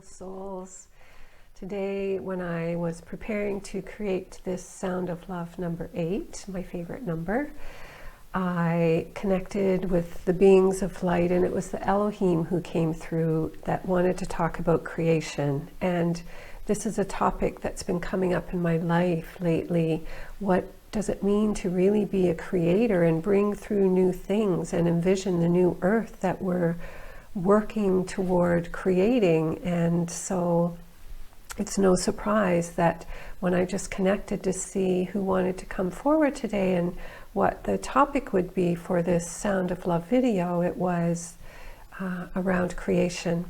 souls. Today, when I was preparing to create this Sound of Love number 8, my favorite number, I connected with the beings of light, and it was the Elohim who came through that wanted to talk about creation. And this is a topic that's been coming up in my life lately. What does it mean to really be a creator and bring through new things and envision the new earth that we're working toward creating? And so it's no surprise that when I just connected to see who wanted to come forward today and what the topic would be for this Sound of Love video, it was around creation.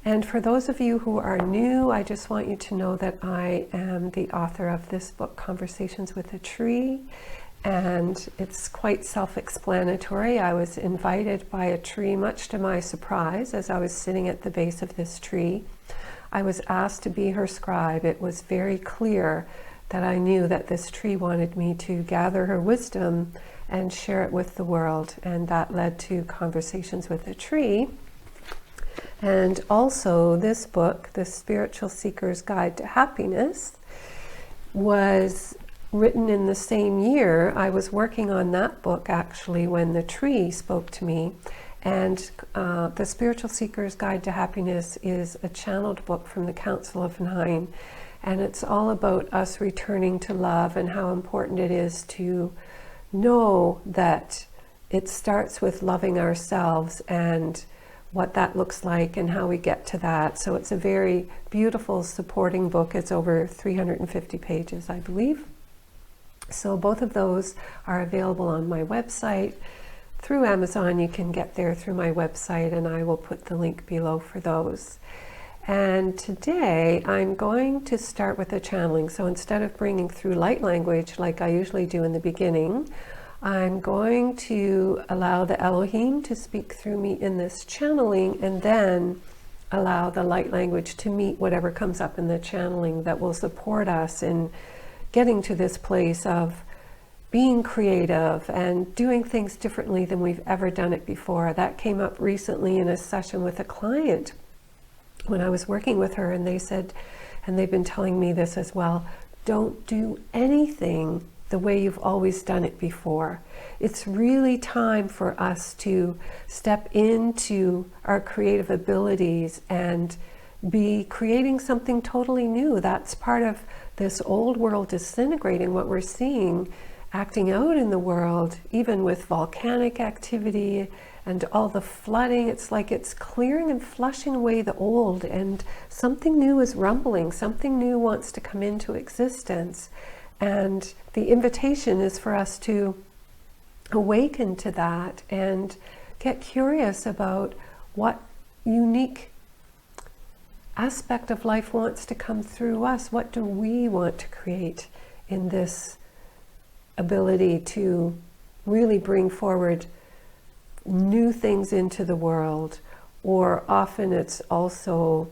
And for those of you who are new, I just want you to know that I am the author of this book, Conversations with a Tree, and it's quite self-explanatory. I was invited by a tree, much to my surprise, as I was sitting at the base of this tree. I was asked to be her scribe. It was very clear that I knew that this tree wanted me to gather her wisdom and share it with the world, and that led to Conversations with a Tree. And also this book, The Spiritual Seeker's Guide to Happiness, was written in the same year. I was working on that book actually when the tree spoke to me. And The Spiritual Seeker's Guide to Happiness is a channeled book from the Council of Nine. And it's all about us returning to love and how important it is to know that it starts with loving ourselves and what that looks like and how we get to that. So it's a very beautiful supporting book. It's over 350 pages, I believe. So both of those are available on my website. Through Amazon, you can get there through my website, and I will put the link below for those. And today I'm going to start with a channeling. So instead of bringing through light language like I usually do in the beginning, I'm going to allow the Elohim to speak through me in this channeling, and then allow the light language to meet whatever comes up in the channeling that will support us in getting to this place of being creative and doing things differently than we've ever done it before. That came up recently in a session with a client when I was working with her, and they said, and they've been telling me this as well, don't do anything the way you've always done it before. It's really time for us to step into our creative abilities and be creating something totally new. That's part of this old world disintegrating, what we're seeing acting out in the world, even with volcanic activity and all the flooding. It's like it's clearing and flushing away the old, and something new is rumbling. Something new wants to come into existence. And the invitation is for us to awaken to that and get curious about what unique aspect of life wants to come through us. What do we want to create in this ability to really bring forward new things into the world? Or often it's also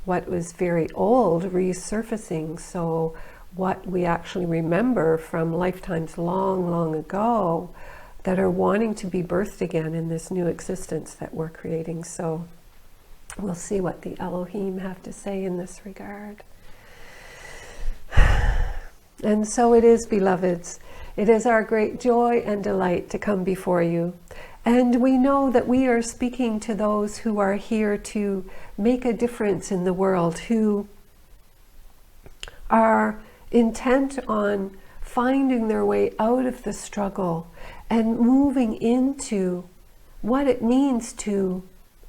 what was very old resurfacing. So what we actually remember from lifetimes long, long ago that are wanting to be birthed again in this new existence that we're creating. So we'll see what the Elohim have to say in this regard. And so it is, beloveds. It is our great joy and delight to come before you. And we know that we are speaking to those who are here to make a difference in the world, who are intent on finding their way out of the struggle and moving into what it means to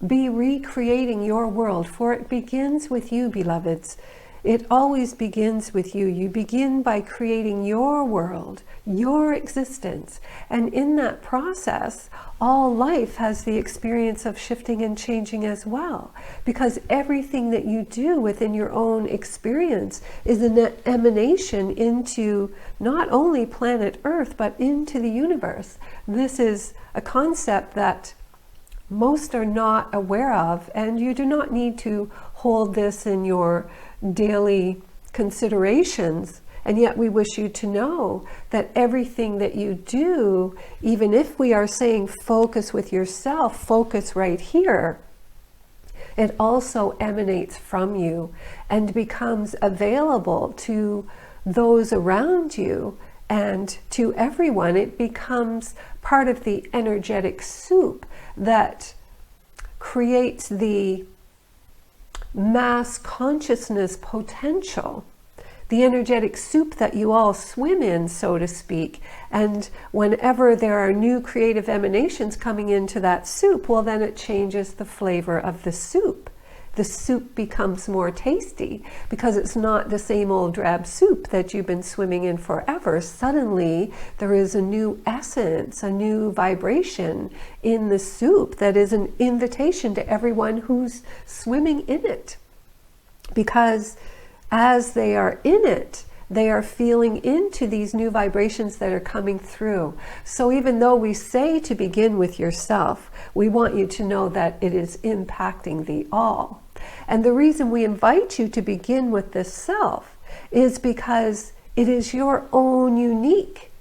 be recreating your world. For it begins with you, beloveds. It always begins with you. You begin by creating your world, your existence. And in that process, all life has the experience of shifting and changing as well. Because everything that you do within your own experience is an emanation into not only planet Earth, but into the universe. This is a concept that most are not aware of, and you do not need to hold this in your daily considerations. And yet we wish you to know that everything that you do, even if we are saying focus with yourself, focus right here, it also emanates from you and becomes available to those around you and to everyone. It becomes part of the energetic soup that creates the mass consciousness potential, the energetic soup that you all swim in, so to speak. And whenever there are new creative emanations coming into that soup, well, then it changes the flavor of the soup. The soup becomes more tasty because it's not the same old drab soup that you've been swimming in forever. Suddenly there is a new essence, a new vibration in the soup that is an invitation to everyone who's swimming in it. Because as they are in it, they are feeling into these new vibrations that are coming through. So even though we say to begin with yourself, we want you to know that it is impacting the all. And the reason we invite you to begin with the self is because it is your own unique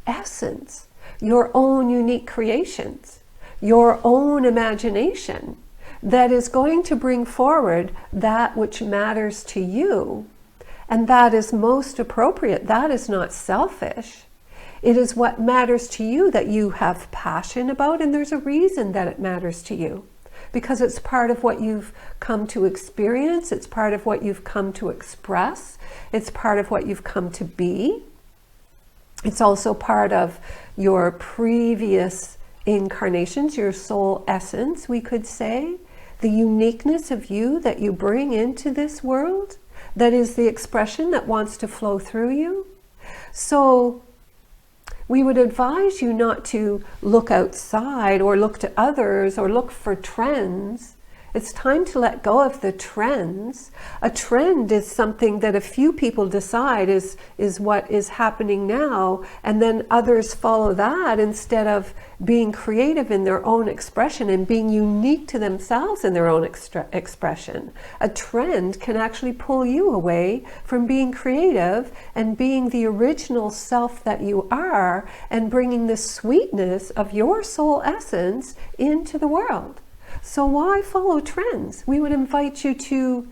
essence, your own unique creations, your own imagination that is going to bring forward that which matters to you. And that is most appropriate. That is not selfish. It is what matters to you that you have passion about, and there's a reason that it matters to you. Because it's part of what you've come to experience, it's part of what you've come to express, it's part of what you've come to be. It's also part of your previous incarnations, your soul essence, we could say. The uniqueness of you that you bring into this world, that is the expression that wants to flow through you. So we would advise you not to look outside or look to others or look for trends. It's time to let go of the trends. A trend is something that a few people decide is what is happening now, and then others follow that instead of being creative in their own expression and being unique to themselves in their own expression. A trend can actually pull you away from being creative and being the original self that you are and bringing the sweetness of your soul essence into the world. So why follow trends? We would invite you to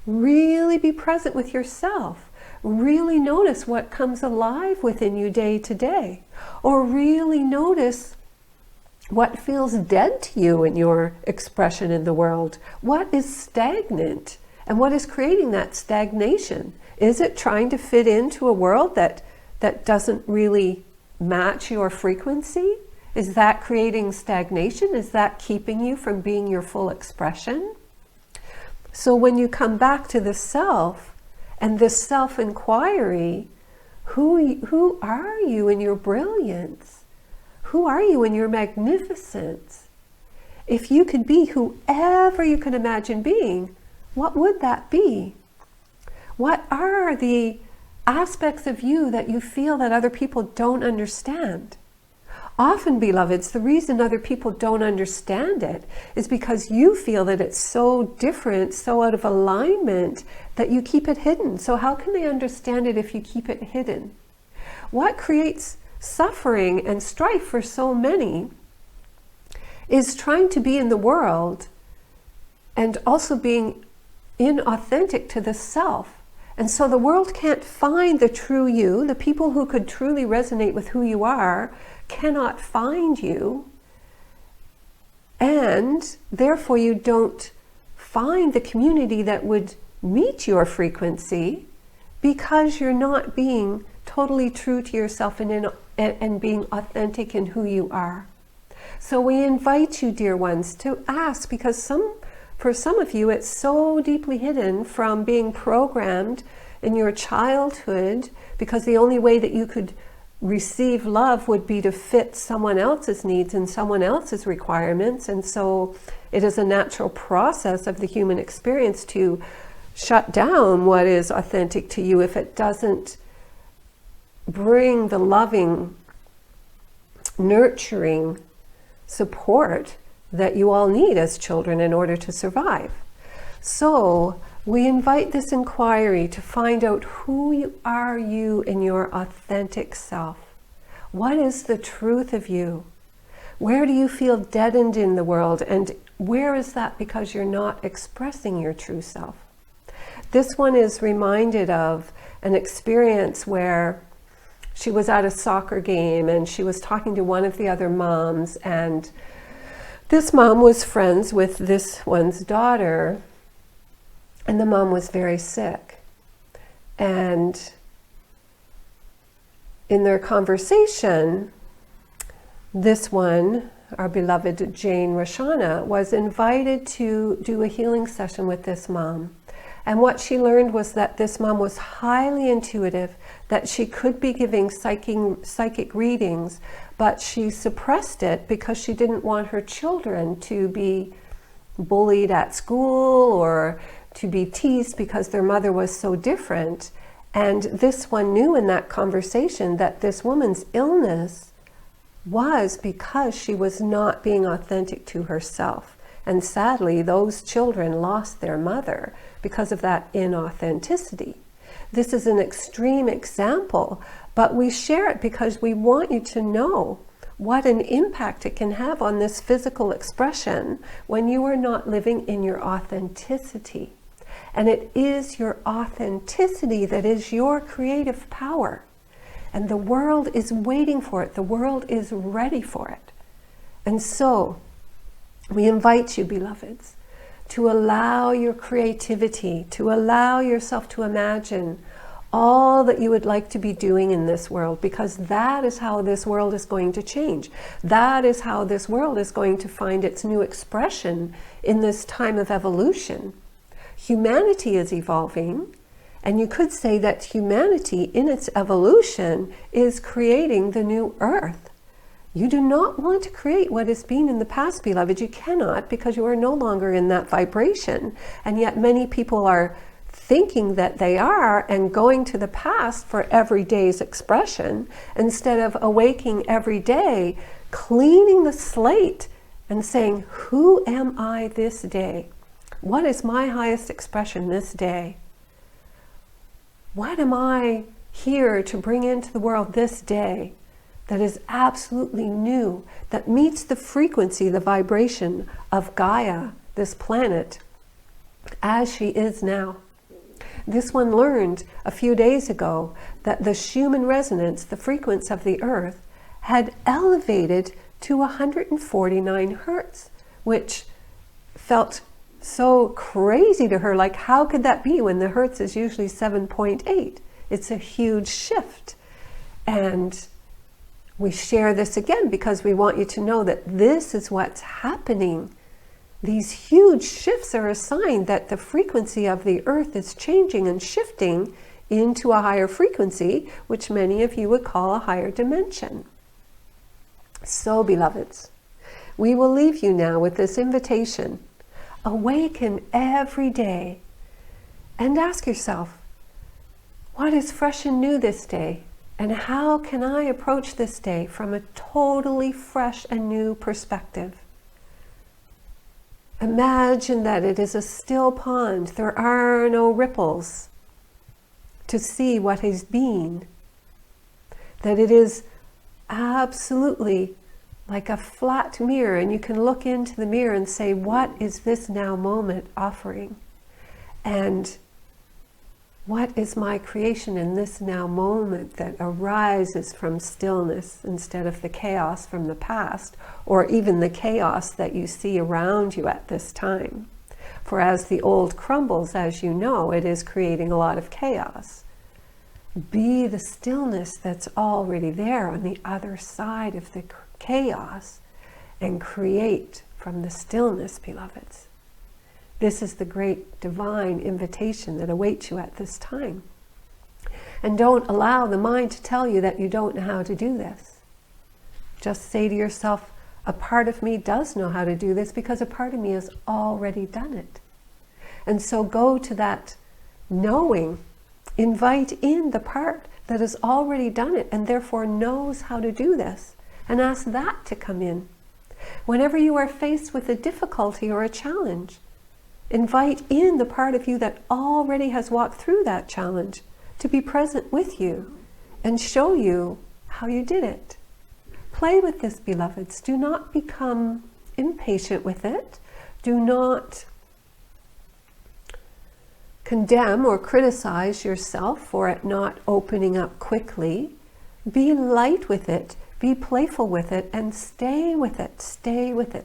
really be present with yourself. Really notice what comes alive within you day to day. Or really notice what feels dead to you in your expression in the world. What is stagnant? And what is creating that stagnation? Is it trying to fit into a world that doesn't really match your frequency? Is that creating stagnation? Is that keeping you from being your full expression? So when you come back to the self and this self-inquiry, who are you in your brilliance? Who are you in your magnificence? If you could be whoever you can imagine being, what would that be? What are the aspects of you that you feel that other people don't understand? Often, beloveds, the reason other people don't understand it is because you feel that it's so different, so out of alignment, that you keep it hidden. So how can they understand it if you keep it hidden? What creates suffering and strife for so many is trying to be in the world and also being inauthentic to the self. And so the world can't find the true you. The people who could truly resonate with who you are cannot find you, and therefore you don't find the community that would meet your frequency because you're not being totally true to yourself and being authentic in who you are. So we invite you, dear ones, to ask, because for some of you it's so deeply hidden from being programmed in your childhood, because the only way that you could receive love would be to fit someone else's needs and someone else's requirements. And so it is a natural process of the human experience to shut down what is authentic to you if it doesn't bring the loving, nurturing support that you all need as children in order to survive. So we invite this inquiry to find out who are you in your authentic self. What is the truth of you? Where do you feel deadened in the world? And where is that because you're not expressing your true self? This one is reminded of an experience where she was at a soccer game and she was talking to one of the other moms, and this mom was friends with this one's daughter, and the mom was very sick. And in their conversation, this one, our beloved Jane Roshana, was invited to do a healing session with this mom. And what she learned was that this mom was highly intuitive, that she could be giving psychic readings, but she suppressed it because she didn't want her children to be bullied at school or to be teased because their mother was so different. And this one knew in that conversation that this woman's illness was because she was not being authentic to herself. And sadly, those children lost their mother because of that inauthenticity. This is an extreme example, but we share it because we want you to know what an impact it can have on this physical expression when you are not living in your authenticity. And it is your authenticity that is your creative power. And the world is waiting for it. The world is ready for it. And so, we invite you, beloveds, to allow your creativity, to allow yourself to imagine all that you would like to be doing in this world, because that is how this world is going to change. That is how this world is going to find its new expression in this time of evolution. Humanity is evolving, and you could say that humanity in its evolution is creating the new earth. You do not want to create what has been in the past, beloved. You cannot, because you are no longer in that vibration. And yet many people are thinking that they are and going to the past for every day's expression instead of awaking every day, cleaning the slate and saying, who am I this day? What is my highest expression this day? What am I here to bring into the world this day that is absolutely new, that meets the frequency, the vibration of Gaia, this planet, as she is now? This one learned a few days ago that the Schumann resonance, the frequency of the earth, had elevated to 149 hertz, which felt so crazy to her. Like, how could that be when the hertz is usually 7.8? It's a huge shift. And we share this again because we want you to know that this is what's happening. These huge shifts are a sign that the frequency of the earth is changing and shifting into a higher frequency, which many of you would call a higher dimension. So, beloveds, we will leave you now with this invitation. Awaken every day and ask yourself, what is fresh and new this day? And how can I approach this day from a totally fresh and new perspective? Imagine that it is a still pond. There are no ripples to see what has been. That it is absolutely like a flat mirror, and you can look into the mirror and say, what is this now moment offering? And what is my creation in this now moment that arises from stillness instead of the chaos from the past, or even the chaos that you see around you at this time? For as the old crumbles, as you know, it is creating a lot of chaos. Be the stillness that's already there on the other side of the chaos and create from the stillness, beloveds. This is the great divine invitation that awaits you at this time. And don't allow the mind to tell you that you don't know how to do this. Just say to yourself, a part of me does know how to do this because a part of me has already done it. And so go to that knowing. Invite in the part that has already done it and therefore knows how to do this, and ask that to come in. Whenever you are faced with a difficulty or a challenge, invite in the part of you that already has walked through that challenge to be present with you and show you how you did it. Play with this, beloveds. Do not become impatient with it. Do not condemn or criticize yourself for it not opening up quickly. Be light with it, be playful with it, and stay with it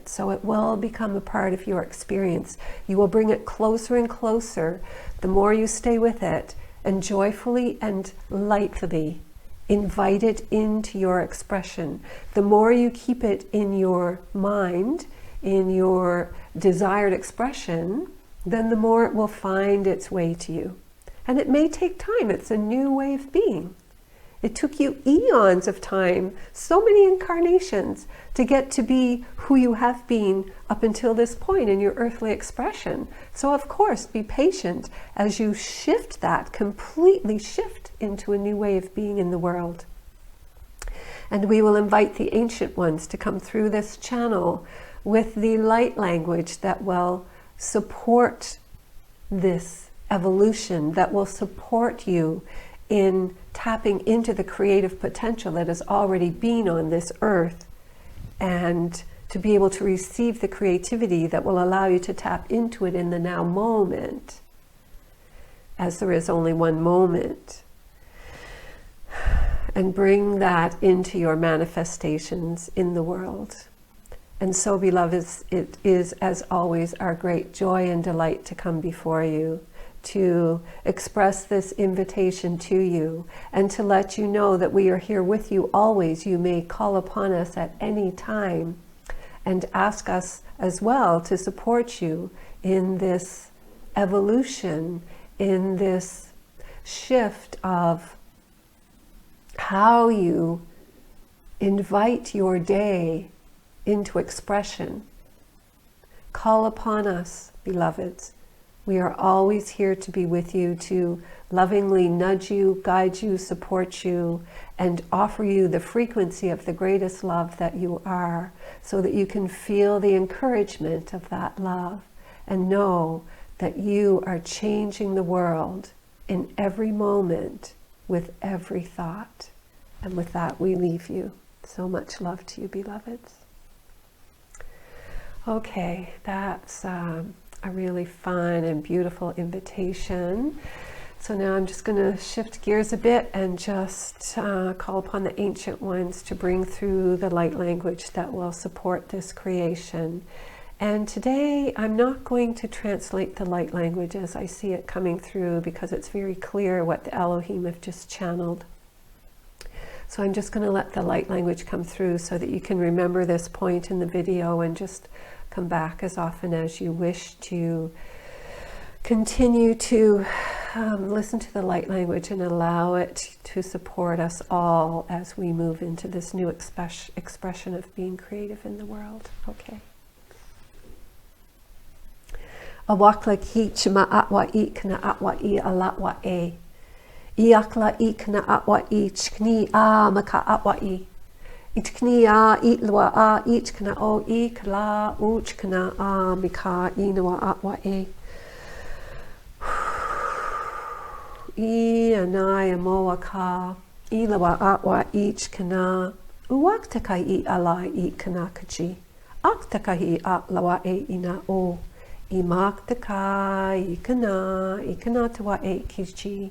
so it will become a part of your experience. You will bring it closer and closer the more you stay with it, and joyfully and lightly invite it into your expression. The more you keep it in your mind, in your desired expression, then the more it will find its way to you. And it may take time. It's a new way of being. It took you eons of time, so many incarnations, to get to be who you have been up until this point in your earthly expression. So of course, be patient as you shift that, completely shift into a new way of being in the world. And we will invite the ancient ones to come through this channel with the light language that will support this evolution, that will support you in tapping into the creative potential that has already been on this earth, and to be able to receive the creativity that will allow you to tap into it in the now moment, as there is only one moment, and bring that into your manifestations in the world. And so, beloveds, it is, as always, our great joy and delight to come before you, to express this invitation to you, and to let you know that we are here with you always. You may call upon us at any time and ask us as well to support you in this evolution, in this shift of how you invite your day into expression. Call upon us, beloveds. We are always here to be with you, to lovingly nudge you, guide you, support you, and offer you the frequency of the greatest love that you are, so that you can feel the encouragement of that love and know that you are changing the world in every moment with every thought. And with that, we leave you. So much love to you, beloveds. Okay, that's a really fun and beautiful invitation. So now I'm just going to shift gears a bit and just call upon the ancient ones to bring through the light language that will support this creation. And today I'm not going to translate the light language as I see it coming through, because it's very clear what the Elohim have just channeled. So I'm just going to let the light language come through so that you can remember this point in the video and just come back as often as you wish to continue to listen to the light language and allow it to support us all as we move into this new expression of being creative in the world. Okay. Awakla ki chima atwa I kana atwa I alatwa e. Iakla I kana atwa I chkni a maka atwa I. Itkni a itlwa a ich kana o I kala uch kana a mika inawa atwa e. I anai amoa ka ilawa atwa ich kana uwaktaka I ala I kana kachi. Aktaka I atlawa e ina o. I maktaka I kana tawa e kichi.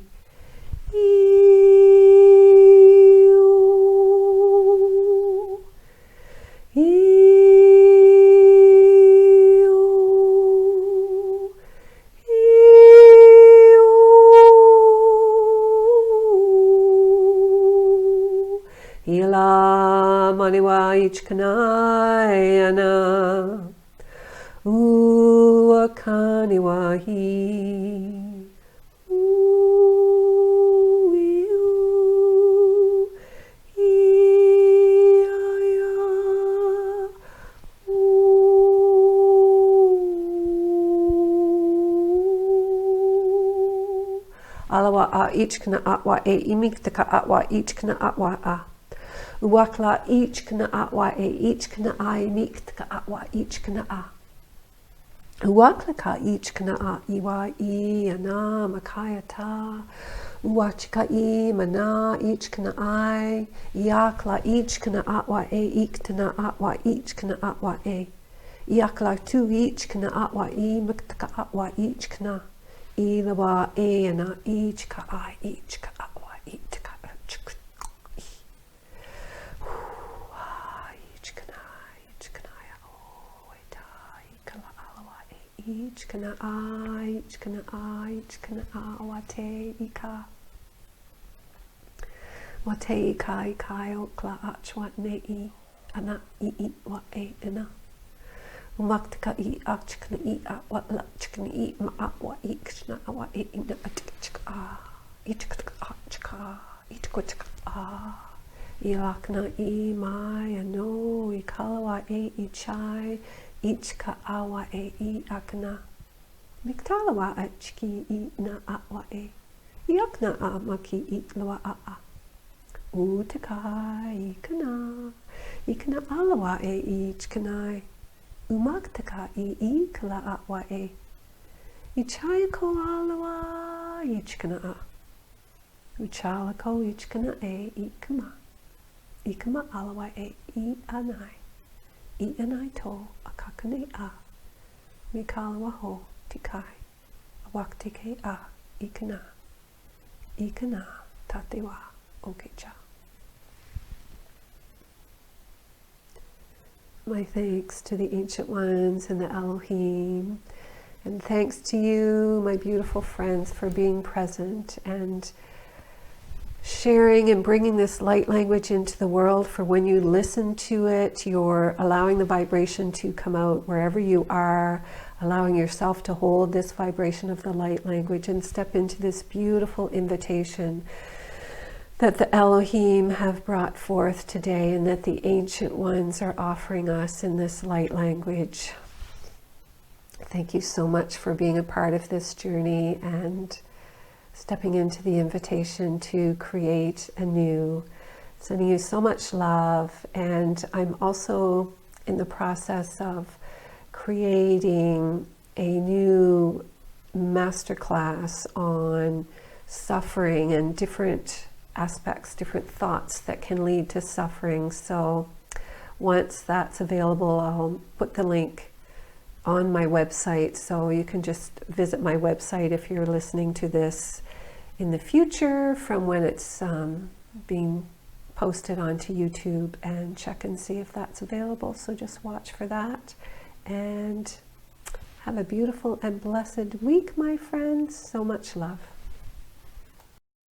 Ila maniwa ichkanayana uakaniwahi. Alawa a ich kana atwa e imiktaka atwa ich kana atwa a. Uwakla ich kana atwa e ich kana a imiktaka atwa ich kana a. Uwakla ka ich kana a iwa I ana makayata. Uwachika I mana ich kana I. Iakla ich kana atwa e iktana atwa ich kana atwa e. Iakla tu each kana atwa e muktaka atwa each kana. Ilawa e ana each ka I each ka atwa each ka each kana oh eta ikala alawa each kana I each kana I each kana awate ika. Wate ikai kai okla achwat nei ana I wa e ena. Umaktika I achkana I atwa lachkana I ma atwa ikshna awa e ina atikchka ichka achka ichkochka ilakna I mai ano ikalawa e ichai ichka awa e I akna. Miktalawa achki I na atwa e. Iakna a maki I lawa a. Utakai ikana alawa e each kanai umaktaka I kala atwa e ichaya ko alawa each kana a uchala ko each kana e ikama alawa e I anai to akakane a mikalawa ho tikai awaktike a ikana tatewa okecha. My thanks to the Ancient Ones and the Elohim, and thanks to you, my beautiful friends, for being present and sharing and bringing this light language into the world. For when you listen to it, you're allowing the vibration to come out wherever you are, allowing yourself to hold this vibration of the light language and step into this beautiful invitation that the Elohim have brought forth today and that the Ancient Ones are offering us in this light language. Thank you so much for being a part of this journey and stepping into the invitation to create anew. Sending you so much love, and I'm also in the process of creating a new masterclass on suffering and different aspects, different thoughts that can lead to suffering. So once that's available, I'll put the link on my website, so you can just visit my website if you're listening to this in the future from when it's being posted onto YouTube, and check and see if that's available. So just watch for that, and have a beautiful and blessed week, my friends. So much love.